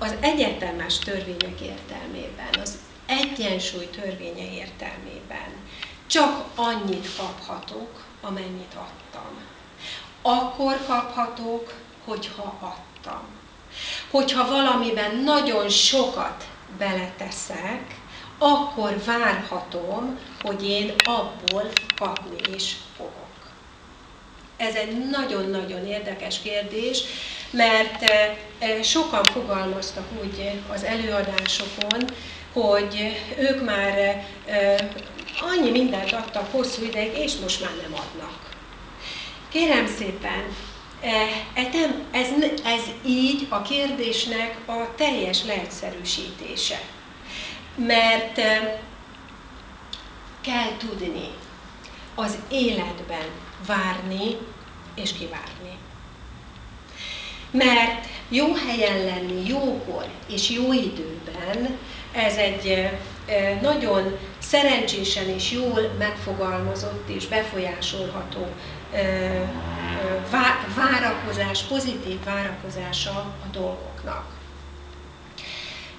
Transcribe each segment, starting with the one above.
az egyetemes törvények értelmében, az egyensúly törvénye értelmében csak annyit kaphatok, amennyit adtam. Akkor kaphatok, hogyha adtam. Hogyha valamiben nagyon sokat beleteszek, akkor várhatom, hogy én abból kapni is fogok. Ez egy nagyon-nagyon érdekes kérdés, mert sokan fogalmaztak úgy az előadásokon, hogy ők már annyi mindent adtak hosszú ideig, és most már nem adnak. Kérem szépen, ez így a kérdésnek a teljes leegyszerűsítése. Mert kell tudni az életben várni és kivárni. Mert jó helyen lenni, jókor és jó időben, ez egy nagyon szerencsésen és jól megfogalmazott és befolyásolható várakozás, pozitív várakozása a dolgoknak.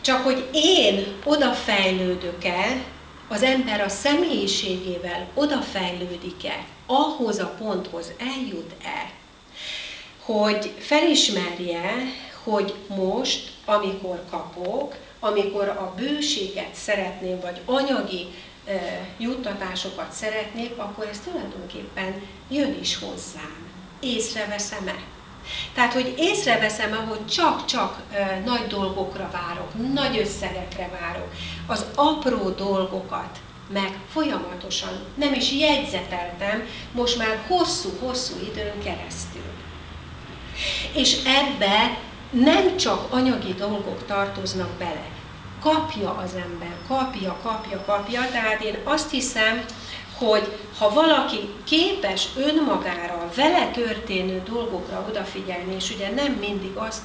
Csak hogy én odafejlődök-e, az ember a személyiségével odafejlődik-e, ahhoz a ponthoz eljut-e, hogy felismerje, hogy most, amikor kapok, amikor a bőséget szeretném, vagy anyagi juttatásokat szeretnék, akkor ez tulajdonképpen jön is hozzám. Észreveszem-e? Tehát, hogy észreveszem-e, hogy csak-csak nagy dolgokra várok, nagy összegekre várok, az apró dolgokat meg folyamatosan nem is jegyzeteltem, most már hosszú-hosszú időn keresztül. És ebbe nem csak anyagi dolgok tartoznak bele. Kapja az ember, kapja. Tehát én azt hiszem, hogy ha valaki képes önmagára, a vele történő dolgokra odafigyelni, és ugye nem mindig azt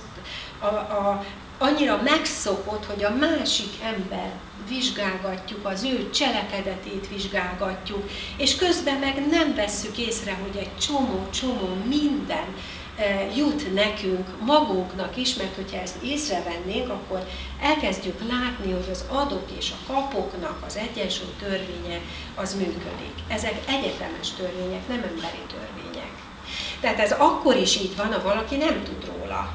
annyira megszokott, hogy a másik ember vizsgálgatjuk, az ő cselekedetét vizsgálgatjuk, és közben meg nem vesszük észre, hogy egy csomó minden jut nekünk, magunknak is, mert hogyha ezt észrevennénk, akkor elkezdjük látni, hogy az adok és a kapoknak az egyensúly törvénye az működik. Ezek egyetemes törvények, nem emberi törvények. Tehát ez akkor is így van, ha valaki nem tud róla.